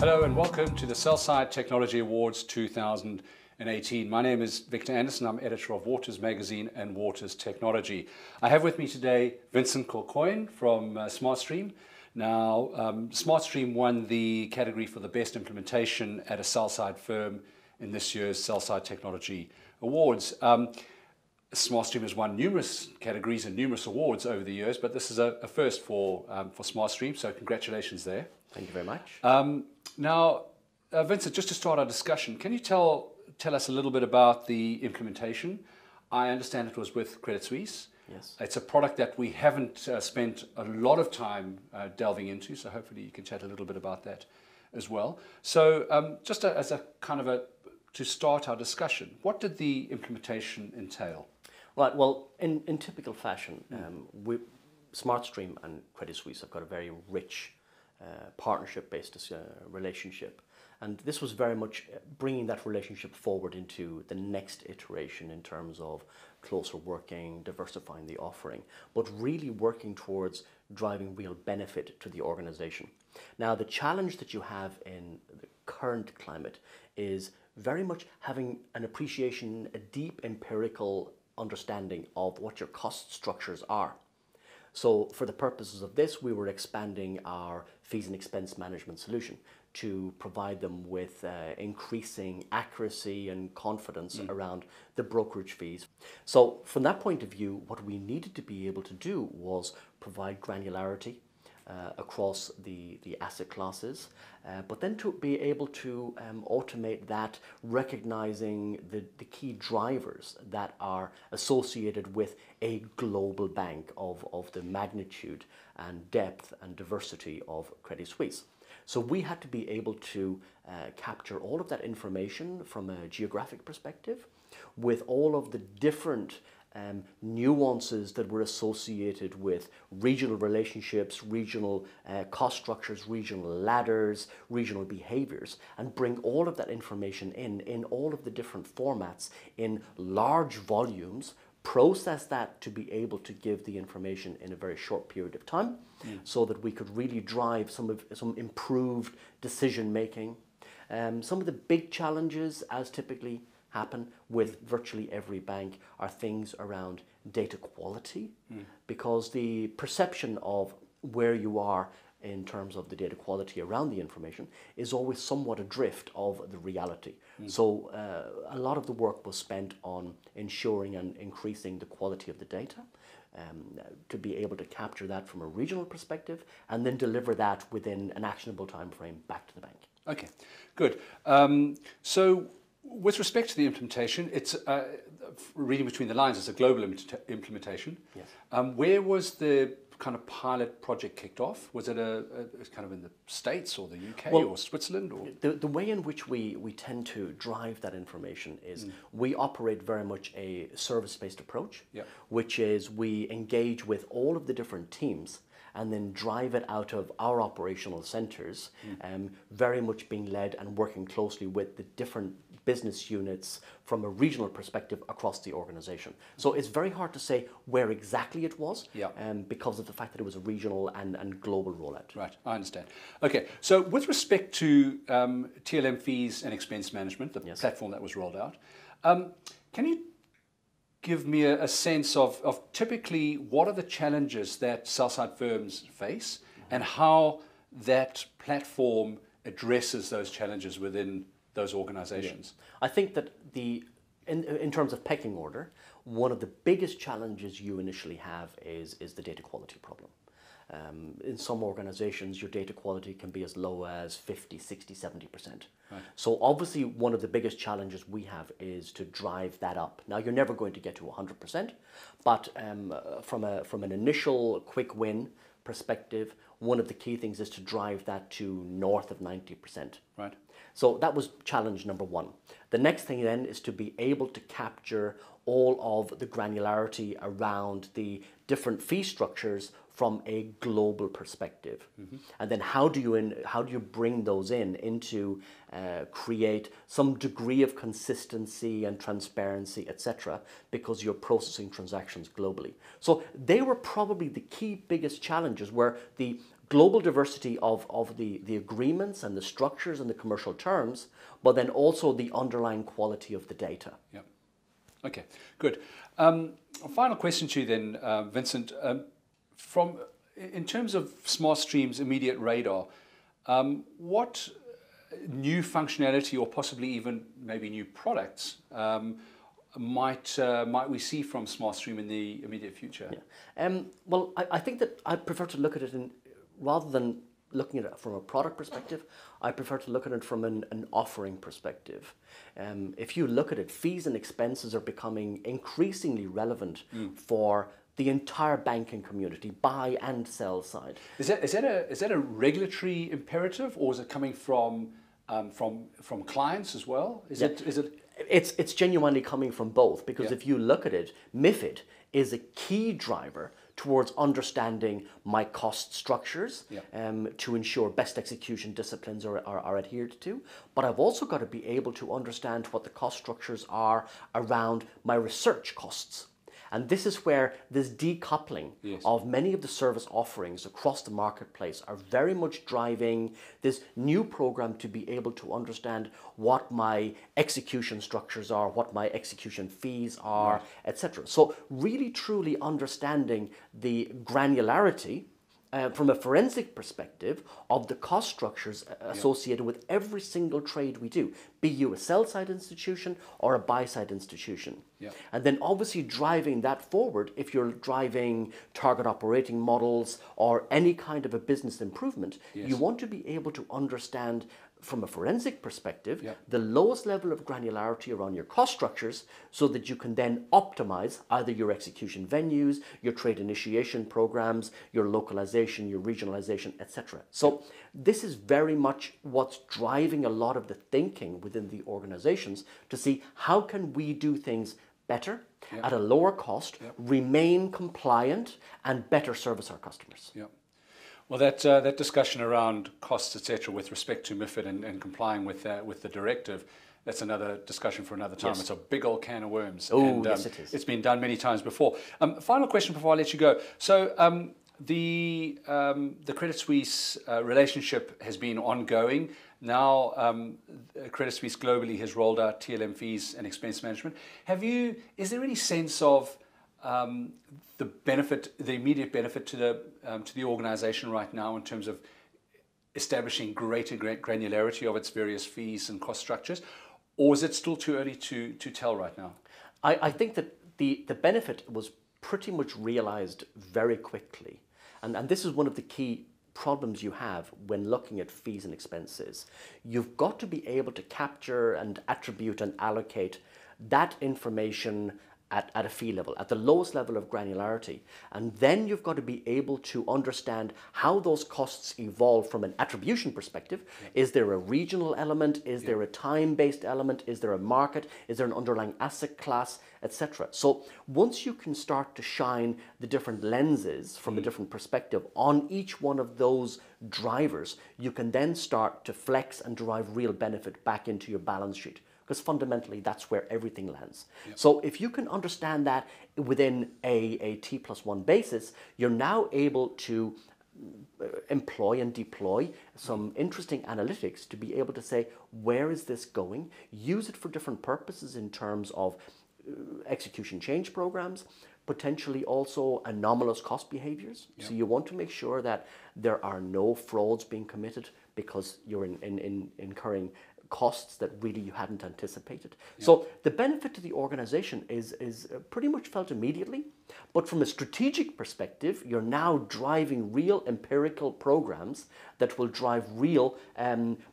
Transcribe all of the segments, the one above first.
Hello and welcome to the Sell-Side Technology Awards 2018. My name is Victor Anderson. I'm editor of Waters Magazine and WatersTechnology. I have with me today Vincent Kilcoyne from SmartStream. Now, SmartStream won the category for the best implementation at a sell-side firm in this year's Sell-Side Technology Awards. SmartStream has won numerous categories and numerous awards over the years, but this is a first for SmartStream, so congratulations there. Thank you very much. Now, Vincent, just to start our discussion, can you tell us a little bit about the implementation? I understand it was with Credit Suisse. Yes. It's a product that we haven't spent a lot of time delving into, so hopefully you can chat a little bit about that as well. So just as a kind of to start our discussion, what did the implementation entail? Right, well, in typical fashion, SmartStream and Credit Suisse have got a very rich partnership-based relationship. And this was very much bringing that relationship forward into the next iteration in terms of closer working, diversifying the offering, but really working towards driving real benefit to the organization. Now, the challenge that you have in the current climate is very much having an appreciation, a deep empirical understanding of what your cost structures are. So for the purposes of this, we were expanding our fees and expense management solution to provide them with increasing accuracy and confidence around the brokerage fees. So from that point of view, what we needed to be able to do was provide granularity across the asset classes, but then to be able to automate that, recognizing the key drivers that are associated with a global bank of the magnitude and depth and diversity of Credit Suisse. So we had to be able to capture all of that information from a geographic perspective with all of the different nuances that were associated with regional relationships, regional cost structures, regional ladders, regional behaviors, and bring all of that information in all of the different formats in large volumes, process that to be able to give the information in a very short period of time so that we could really drive some improved decision making. Some of the big challenges, as typically happen with virtually every bank, are things around data quality, because the perception of where you are in terms of the data quality around the information is always somewhat adrift of the reality. So a lot of the work was spent on ensuring and increasing the quality of the data to be able to capture that from a regional perspective and then deliver that within an actionable time frame back to the bank. Okay, good. So with respect to the implementation, it's reading between the lines, it's a global implementation. Yes. Where was the kind of pilot project kicked off? Was it kind of in the States or the UK or Switzerland? Or? The way in which we tend to drive that information is we operate very much a service-based approach, which is we engage with all of the different teams and then drive it out of our operational centers, very much being led and working closely with the different business units from a regional perspective across the organization. So it's very hard to say where exactly it was because of the fact that it was a regional and global rollout. Right, I understand. Okay, so with respect to TLM fees and expense management, the platform that was rolled out, can you give me a sense of typically what are the challenges that sell-side firms face and how that platform addresses those challenges within those organizations? I think that in terms of pecking order, one of the biggest challenges you initially have is the data quality problem. In some organizations, your data quality can be as low as 50, 60, 70%. Right. So obviously one of the biggest challenges we have is to drive that up. Now, you're never going to get to 100%, but from an initial quick win perspective, one of the key things is to drive that to north of 90%. Right. So that was challenge number one. The next thing then is to be able to capture all of the granularity around the different fee structures from a global perspective. And then how do you bring those into create some degree of consistency and transparency, etc., because you're processing transactions globally. So they were probably the key biggest challenges, where the global diversity of the agreements and the structures and the commercial terms, but then also the underlying quality of the data. Yeah. Okay, good. A final question to you then, Vincent. In terms of SmartStream's immediate radar, what new functionality or possibly even maybe new products might we see from SmartStream in the immediate future? Yeah. Well, I think that I prefer to look at it rather than looking at it from a product perspective, I prefer to look at it from an offering perspective. If you look at it, fees and expenses are becoming increasingly relevant for the entire banking community, buy and sell side. Is that a regulatory imperative, or is it coming from clients as well? It's genuinely coming from both, because if you look at it, MiFID is a key driver towards understanding my cost structures to ensure best execution disciplines are adhered to. But I've also got to be able to understand what the cost structures are around my research costs. And this is where this decoupling of many of the service offerings across the marketplace are very much driving this new program to be able to understand what my execution structures are, what my execution fees are, etc. So really truly understanding the granularity from a forensic perspective of the cost structures associated with every single trade we do, be you a sell-side institution or a buy-side institution. And then obviously driving that forward, if you're driving target operating models or any kind of a business improvement, you want to be able to understand from a forensic perspective, the lowest level of granularity around your cost structures so that you can then optimize either your execution venues, your trade initiation programs, your localization, your regionalization, etc. So this is very much what's driving a lot of the thinking within the organizations to see how can we do things better at a lower cost, remain compliant, and better service our customers. Well, that discussion around costs, etc., with respect to MiFID and complying with the directive, that's another discussion for another time. It's a big old can of worms. Yes, it is. It's been done many times before. Final question before I let you go. So the Credit Suisse relationship has been ongoing. Now Credit Suisse globally has rolled out TLM fees and expense management. Is there any sense of the immediate benefit to the organization right now in terms of establishing greater granularity of its various fees and cost structures, or is it still too early to tell right now? I think that the benefit was pretty much realized very quickly, and this is one of the key problems you have when looking at fees and expenses. You've got to be able to capture and attribute and allocate that information at a fee level, at the lowest level of granularity. And then you've got to be able to understand how those costs evolve from an attribution perspective. Is there a regional element? Is there a time-based element? Is there a market? Is there an underlying asset class, etc.? So once you can start to shine the different lenses from a different perspective on each one of those drivers, you can then start to flex and derive real benefit back into your balance sheet. Because fundamentally, that's where everything lands. So if you can understand that within a T+1 basis, you're now able to employ and deploy some interesting analytics to be able to say, where is this going? Use it for different purposes in terms of execution change programs, potentially also anomalous cost behaviors. So you want to make sure that there are no frauds being committed because you're incurring costs that really you hadn't anticipated. So the benefit to the organization is pretty much felt immediately, but from a strategic perspective, you're now driving real empirical programs that will drive real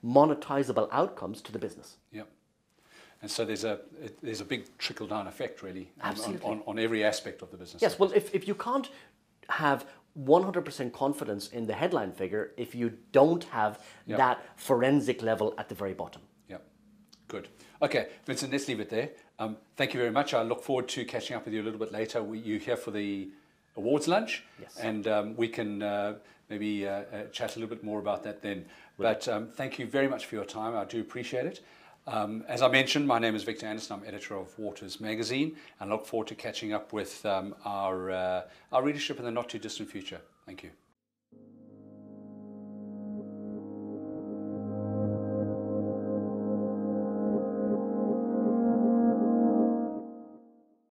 monetizable outcomes to the business. And so there's a big trickle-down effect, really, on every aspect of the business. Yes, well, if you can't have 100% confidence in the headline figure if you don't have that forensic level at the very bottom. Good. Okay, Vincent, let's leave it there. Thank you very much. I look forward to catching up with you a little bit later. You're here for the awards lunch, and we can maybe chat a little bit more about that then. But thank you very much for your time. I do appreciate it. As I mentioned, my name is Victor Anderson. I'm editor of Waters Magazine, and I look forward to catching up with our readership in the not too distant future. Thank you.